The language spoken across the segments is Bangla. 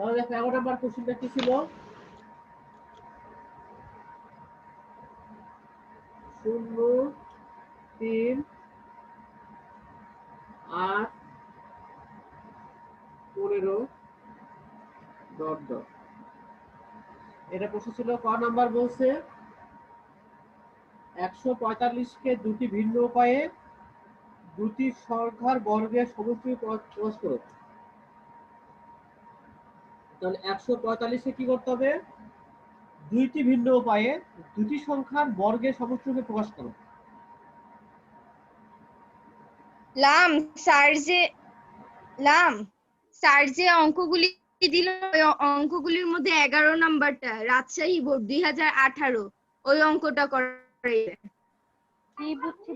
তাহলে দেখো 11 নাম্বার কোশ্চেনটা কি ছিল? 0 3 8 15 ডট ডট। এটা প্রশ্ন ছিল ক নাম্বার বলছে 145 কে দুটি ভিন্ন উপায়ে দুটি সংখ্যার বর্গের সমষ্টি প্রকাশ করো। তাহলে 145 কি করতে হবে? দুইটি ভিন্ন উপায়ে দুটি সংখ্যার বর্গের সমষ্টিকে প্রকাশ করো। লাম স্যার যে অঙ্কগুলি দিল ওই অঙ্কগুলির মধ্যে 11 নাম্বারটা রাজশাহী বোর্ড 2018 ওই অঙ্কটা করে। বুঝছি।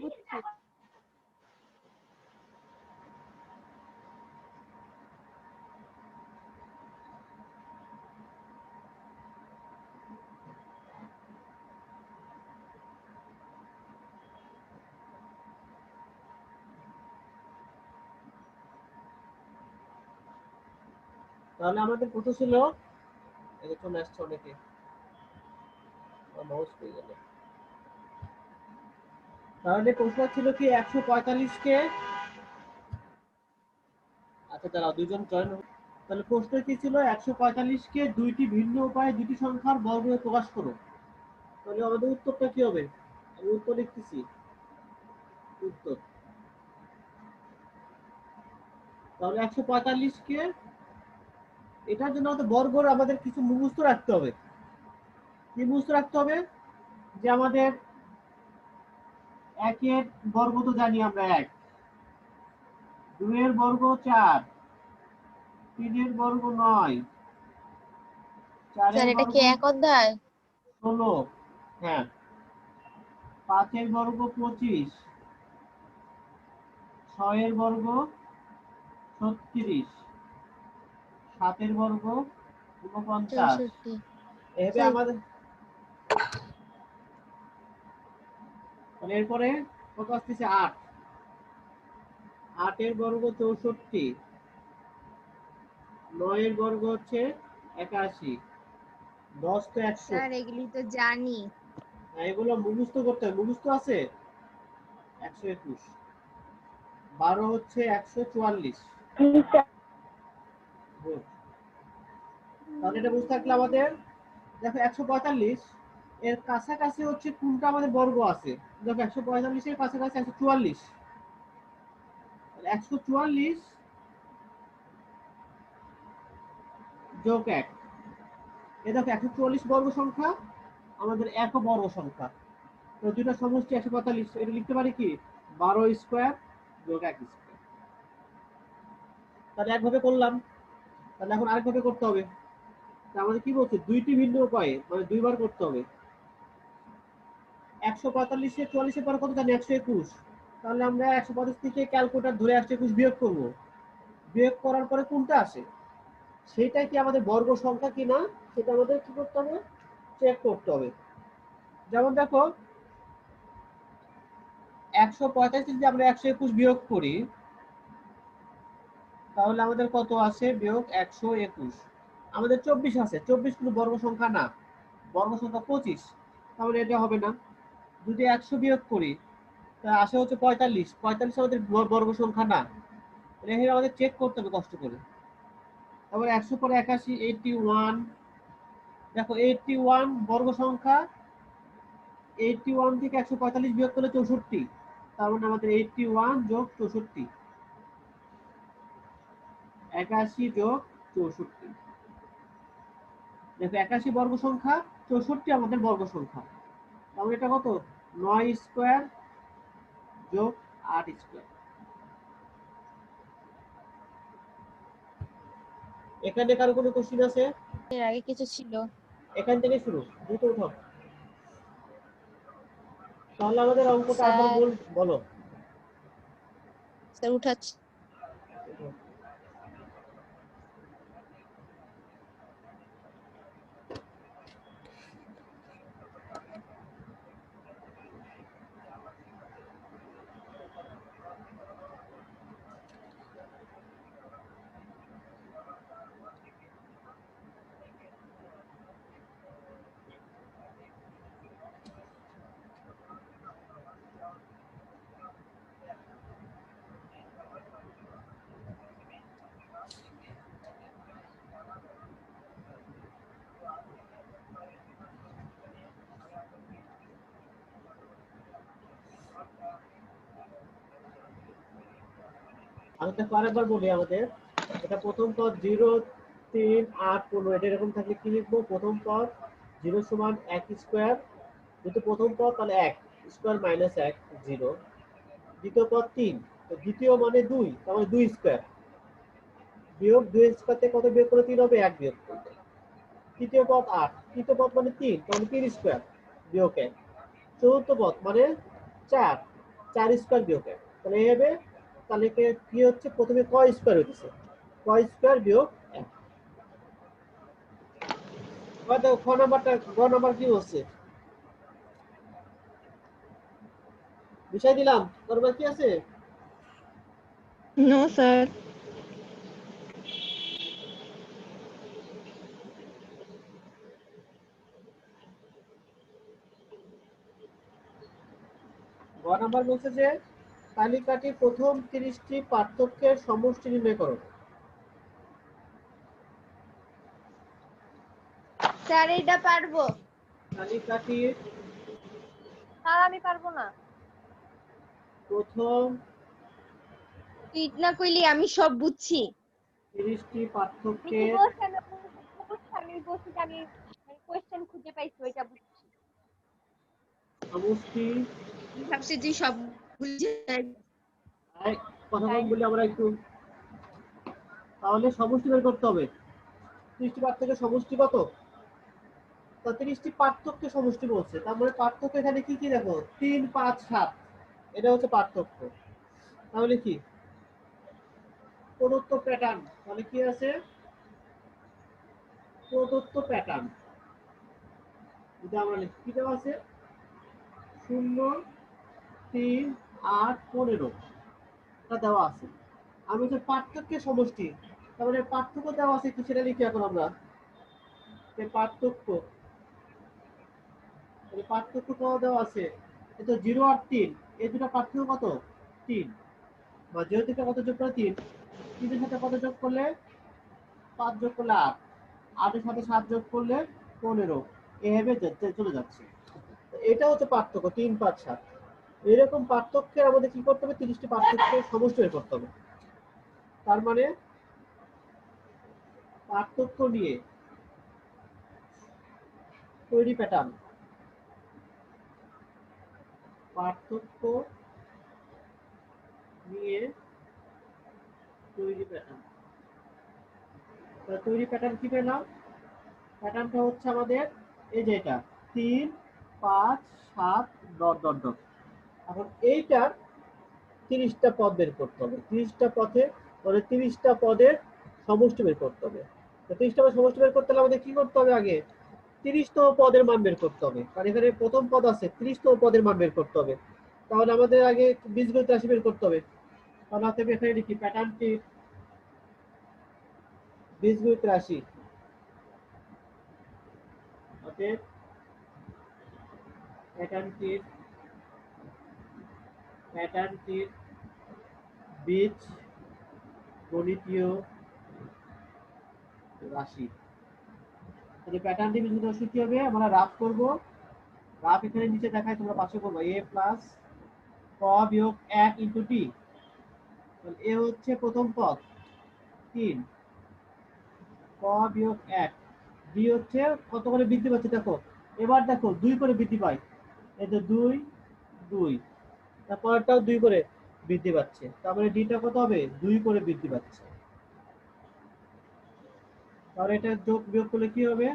তাহলে আমাদের প্রশ্ন ছিল চলে আসছে অনেকে মাউস পেয়ে গেল। তাহলে প্রশ্ন ছিল কি 145 কে, আচ্ছা দাঁড়াও দুজন জয়েন। তাহলে প্রশ্ন কি ছিল 145 কে দুইটি ভিন্ন উপায়ে দুটি সংখ্যার বর্গ প্রকাশ করো। তাহলে আমাদের উত্তরটা কি হবে? আমি উত্তর লিখতেছি। উত্তর তাহলে 145 কে এটার জন্য আমাদের বর্গ আমাদের কিছু মুখস্থ রাখতে হবে। কি মুখস্থ রাখতে হবে? যে আমাদের একের বর্গ তো জানি আমরা 1, 2 এর বর্গ 4, 3 এর বর্গ 9, 4 স্যার এর এটা বর্গ কি এক অধ্যায়? 16, হ্যাঁ, 5 এর বর্গ 25, 6 এর বর্গ 36, 7 এর বর্গ 49। 64। এভাবে আমাদের এরপরে কত আসতেছে 8, 8 এর বর্গ 64, 9 এর বর্গ হচ্ছে 81, 10 তো 100। স্যার এগুলি তো জানি। এগুলো মুখস্থ করতে হবে। মুখস্থ আছে 121, 12 হচ্ছে 144। তাহলে এটা বুঝতে থাকলে আমাদের দেখো 145 এর কাছাকাছি হচ্ছে কোনটা আমাদের বর্গ আছে। দেখো 145 এর কাছাকাছি 144, 144 যোগ 1। এই দেখো 144 বর্গ সংখ্যা আমাদের এক বর্গ সংখ্যা। তো দুইটা সমষ্টি 145, এটা লিখতে পারি কি 12 স্কয়ার যোগ 1 স্কয়ার। তাহলে একভাবে করলাম। তাহলে এখন আরেকভাবে করতে হবে। আমাদের কি বলছে দুইটি ভিন্ন উপায়ে মানে দুইবার করতে হবে। 145 এর 44 এর পর কত জানি 121। তাহলে আমরা 145 থেকে ক্যালকুলেটর ধরে 121 বিয়োগ করব। বিয়োগ করার পরে কোনটা আসে সেটা কি আমাদের বর্গ সংখ্যা কিনা সেটা আমাদের কি করতে হবে? চেক করতে হবে। যেমন দেখো 145 যদি আমরা 121 বিয়োগ করি তাহলে আমাদের কত আসে? বিয়োগ 121। আমাদের 24 আছে। 24 কিন্তু বর্গ সংখ্যা না, বর্গ সংখ্যা 25। তাহলে এটা হবে না। যদি 100 বিয়োগ করি তাহলে আসে হচ্ছে 45। 45 আমাদের বর্গ সংখ্যা না। এটা আমাদের চেক করতে হবে কষ্ট করে। তারপরে 100 পরে 81, 81। দেখো 81 বর্গ সংখ্যা। 81 থেকে 145 বিয়োগ করলে 64। তার মানে আমাদের 81 যোগ 64, 81 যোগ 64। দেখো 81 বর্গ সংখ্যা, 64 আমাদের বর্গ সংখ্যা। তাহলে এটা কত? 9 স্কয়ার যোগ 8 স্কয়ার। এখানে কারো কোনো কোশ্চেন আছে? এর আগে কিছু ছিল। এখান থেকে শুরু, দ্রুত উঠাও। তাহলে আমাদের অঙ্কটা আবার স্যার বলো। স্যার উঠাচ্ছি। আমি তো আরেকবার বলি আমাদের এটা প্রথম পদ 0 3 8 15 এটা এরকম থাকলে কি লিখবো প্রথম পদ 0 সমান 1 স্কয়ার যেহেতু প্রথম পদ তাহলে 1 স্কয়ার মাইনাস 1 0 দ্বিতীয় পদ 3 তো দ্বিতীয় মানে 2 তার মানে 2 স্কয়ার বিয়োগ 2 স্কয়ার থেকে কত বিয়োগ করলে 3 হবে 1 বিয়োগ করলে তৃতীয় পদ 8 তৃতীয় পদ মানে 3 তাহলে 3 স্কয়ার বিয়োগ 1 চতুর্থ পদ মানে 4 4 স্কয়ার বিয়োগ 1 তাহলে এই হবে তাহলে কি হচ্ছে প্রথমে ক স্কয়ার হইতেছে ক স্কয়ার বিয়োগ 1 এবার দেখো খ নাম্বারটা গ নাম্বার কি হচ্ছে বিষয় দিলাম তারপর কি আছে No, sir. গ নাম্বার বলছে যে তালিকাটি প্রথম 30টি পার্থক্যের সমষ্টি নির্ণয় করো স্যার এটা পারবো তালিকাটির স্যার আমি পারবো না। প্রথম তুই না কইলি আমি সব বুঝছি 30টি আপনি কি পার্থক্যের বলছেন আমি বলছি যে আমি কোশ্চেন খুঁজে পাইছি ওইটা বুঝছি। সমষ্টি আমি ভাবছি তুই সব বুঝে এই কথা কম বলে আমরা একটু তাহলে সমষ্টি বের করতে হবে 30টি পার্থক্যের সমষ্টি কত তা 30টি পার্থক্যের সমষ্টি বলছে তার মানে পার্থক্য এখানে কি কি দেখো 3 5 7 এটা হচ্ছে পার্থক্য তাহলে কি প্রদত্ত প্যাটার্ন তাহলে কি আছে প্রদত্ত প্যাটার্ন যদি আমরা লিখি কি দেওয়া আছে 0 3 8 15 এটা দেওয়া আছে আমি হচ্ছে পার্থক্যের সমষ্টি তাহলে পার্থক্য দেওয়া আছে কি সেটা লিখি এখন আমরা এই পার্থক্য এই পার্থক্য কত দেওয়া আছে এই তো 0 আর 3 এই দুটো পার্থক্য কত 3 বা 0 থেকে কত যোগ করে 3 3 এর সাথে কত যোগ করলে 5 যোগ করলে 8 8 এর সাথে 7 যোগ করলে 15 এভাবে চলে যাচ্ছে এটা হচ্ছে পার্থক্য 3 5 7 এরকম পার্থক্যের আমাদের কি করতে হবে 30টি পার্থক্যের সমষ্টি বের করতে হবে তার মানে পার্থক্য নিয়ে তৈরি প্যাটার্ন পার্থক্য নিয়ে তৈরি প্যাটার্ন তৈরি প্যাটার্ন কি পেলাম প্যাটার্নটা হচ্ছে আমাদের এই যে এটা 3 5 7 ডট ডট ডট এখন এইটার 30টা পদ বের করতে হবে 30টা পথে মানে 30টা পদের সমষ্টি বের করতে হবে তো 30টা পদের সমষ্টি বের করতে হলে আমাদের কি করতে হবে আগে 30তম পদের মান বের করতে হবে কারণ এখানে প্রথম পদ আছে 30তম পদের মান বের করতে হবে তাহলে আমাদের আগে বীজগণিত রাশি বের করতে হবে তাহলে আমি এখানে লিখি প্যাটার্নটি বীজগণিত রাশি অতএব প্যাটার্নটির বীজ গণিতীয় রাশি তাহলে প্যাটার্নটি বীজগণিত রাশি কি হবে আমরা রাফ করব রাফ এখানে নিচে দেখায় তোমরা পাশে করবে a প্লাস ক বিয়োগ 1 ইনটু t তাহলে এ হচ্ছে প্রথম পদ 3 ক বিয়োগ 1 b হচ্ছে কত করে বৃদ্ধি পাচ্ছে দেখো এবার দেখো 2 করে বৃদ্ধি পায় এই তো 2 2 তারপরটাও 2 করে বৃদ্ধি পাচ্ছে তারপরে ডিটা কত হবে 2 করে বৃদ্ধি পাচ্ছে তাহলে এটা যোগ বিয়োগ করলে কি হবে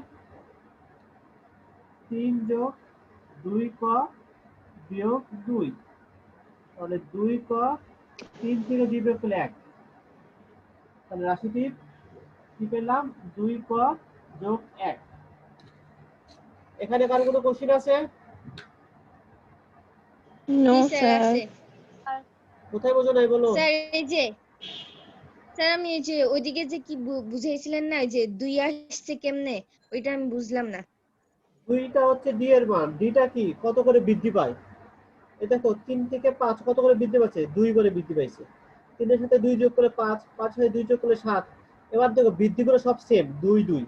3 যোগ 2 ক বিয়োগ 2 তাহলে 2 ক 3 থেকে 2 বিয়োগ করলে 1 তাহলে রাশিটি কি পেলাম 2 ক যোগ 1 এখানে কার কোনো কোশ্চেন আছে No, স্যার sir. আছে কোথায় বোঝো নাই বলো স্যার এই যে স্যার আমি এই যে ওইদিকে যে কি বুঝাইছিলেন না ওই যে 2 আসছে কেমনে ওইটা আমি বুঝলাম না 2টা হচ্ছে d এর মান dটা কি কত করে বৃদ্ধি পায় এই দেখো 3 থেকে 5 কত করে বৃদ্ধি পাচ্ছে 2 করে বৃদ্ধি পাইছে 3 এর সাথে 2 যোগ করলে 5 5 এর সাথে 2 যোগ করলে 7 এবার দেখো বৃদ্ধিগুলো সব সেম 2 2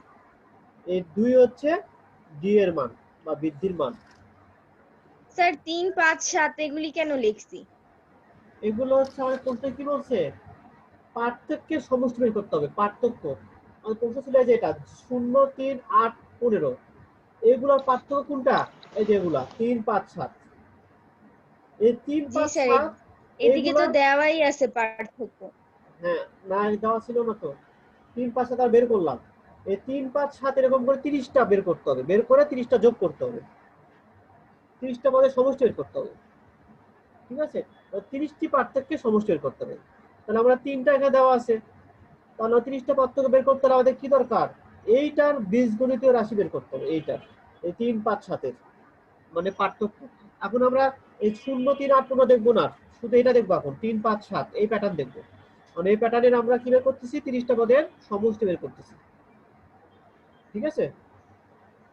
এই 2 হচ্ছে d এর মান বা বৃদ্ধির মান স্যার 3 5 7 এগুলি কেন লিখছি এগুলো হচ্ছে আমাদের প্রশ্নে কি বলছে পার্থক্যের সমষ্টি বের করতে হবে। পার্থক্য আমাদের প্রশ্ন ছিল এই যে এটা 0, 3, 8, 15 এগুলোর পার্থক্য কোনটা? এই যে এগুলা 3, 5, 7 এই 3, জি 5, স্যার, 7 এদিকে তো এগুলার দেওয়াই আছে পার্থক্য। হ্যাঁ না দেওয়া ছিল না তো 3, 5, 7 আর বের করলাম। এই 3, 5, 7 এরকম করে 30টা বের করতে হবে, বের করে 30টা যোগ করতে হবে, 30টা পদের সমষ্টি বের করতে হবে। ঠিক আছে, 30টি পার্থক্যের সমষ্টি বের করতে হবে। তাহলে আমরা 3টা এখানে দেওয়া আছে, তাহলে 30টা পার্থক্য বের করতে হলে আমাদের কি দরকার? এইটার বীজগণিতীয় রাশি বের করতে হবে, এইটার এই 3, 5, 7 মানে পার্থক্য। এখন আমরা এই 0, 3, 8, 15 দেখবো না, শুধু এটা দেখবো এখন 3, 5, 7 এই প্যাটার্ন দেখবো। মানে এই প্যাটার্নের আমরা কি বের করতেছি? 30টা পদের সমষ্টি বের করতেছি। ঠিক আছে,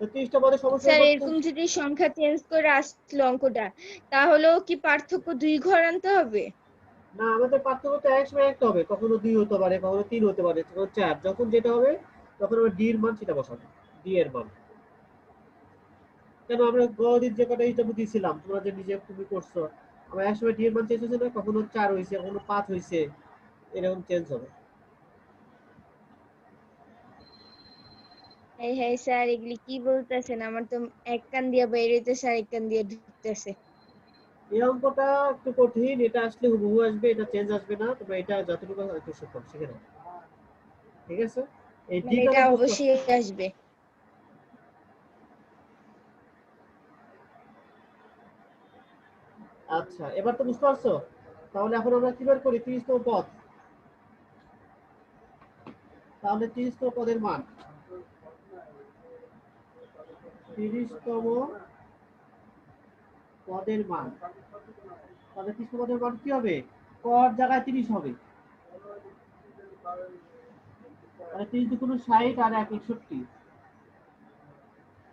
তো 30টা পদের সমষ্টি বের স্যার করতে এরকম যদি সংখ্যা চেঞ্জ করে আসলো অঙ্কটা, তাহলেও কি পার্থক্য 2 ঘর আনতে হবে? না, আমাদের পার্থক্য তো এক সময় একটা হবে, কখনো 2 হতে পারে, কখনো 3 হতে পারে, কখনো 4, যখন যেটা হবে তখন আমরা ডি এর মান সেটা বসাবো, ডি এর মান। কেন আমরা গদির যে কটা হিসাব দিয়েছিলাম, তোমরা যে নিজে তুমি করছো, আমরা এক সময় ডি এর মান চেঞ্জ হয়েছে না, কখনো 4 হয়েছে, কখনো 5 হয়েছে, এরকম চেঞ্জ হবে। হ্যাঁ হ্যাঁ স্যার, এগুলি কি বলতেছেন? আমার তো এক কান দিয়ে বের হইতেছে আর এক কান দিয়ে ঢুকতেছে। এই অঙ্কটা একটু কঠিন, এটা আসলে হুবহু আসবে, এটা চেঞ্জ আসবে না, তোমরা এটা যতটুকু একটু শিখে নাও। ঠিক আছে, এই মানে ডিটা এটা তো বুঝতে। অবশ্যই আসবে। আচ্ছা, এবার তো বুঝতে পারছো। তাহলে এখন আমরা কি বের করি? 30তম পদ। তাহলে 30তম পদের মান, 30তম পদের মান, তাহলে 30তম পদের মান কি হবে? কর জায়গায় 30 হবে, তাহলে 30 দুগুণ 60 আর 1 61।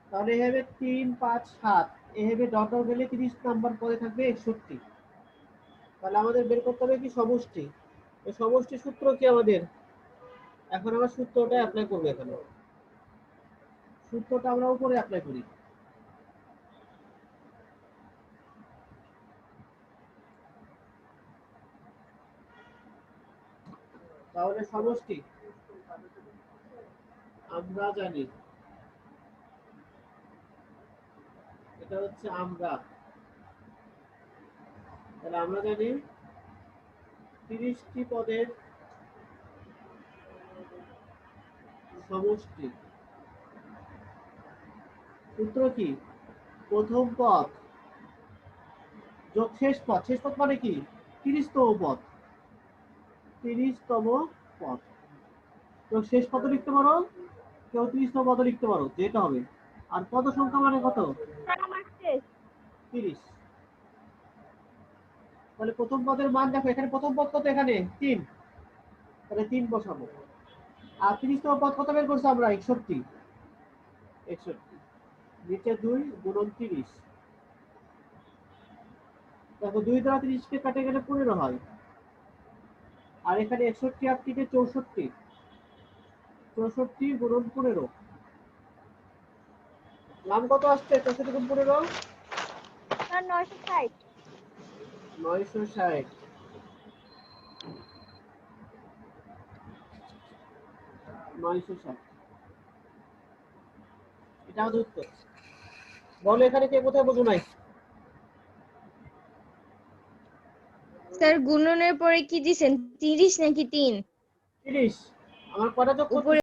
তাহলে এ হবে 3, 5, 7 এ হবে ডট ডট গেলে 30 নাম্বার পদে থাকবে 61। তাহলে আমাদের বের করতে হবে কি? সমষ্টি। এই সমষ্টি সূত্র কি আমাদের? এখন আমরা সূত্রটা অ্যাপ্লাই করব। এখানে সূত্রটা আমরা উপরে অ্যাপ্লাই করি। তাহলে সমষ্টি আমরা জানি, এটা হচ্ছে আমরা, তাহলে আমরা জানি 30টি পদের সমষ্টি। সূত্র কি? প্রথম পদ যোগ শেষ পদ। শেষ পদ মানে কি? 30তম পদ, 30তম পদ। তো শেষ পদ লিখতে পারো, কেউ 30তম পদ লিখতে পারো, যেটা হবে। আর পদ সংখ্যা মানে কত? স্যার আমার শেষ 30। তাহলে প্রথম পদের মান দেখো, এখানে প্রথম পদ কত? এখানে 3, তাহলে 3 বসাবো। আর 30তম পদ কত বের করছি আমরা? 61। 61 নিচে 2 গুণন 30। দেখো 2 দ্বারা 30কে কাটে গেলে 15 হয়। আর এখানে 61 আর 3 64, 64 গুণন 15। নাম কত আসছে? 64 গুণ 15 স্যার 960। 960। 960 এটা আমাদের উত্তর। বলো এখানে কে কোথায় বোঝো নাই? স্যার গুণনের পরে কি দিছেন, 30 নাকি 3? 30। আমার কটা যোগ করতে উপরে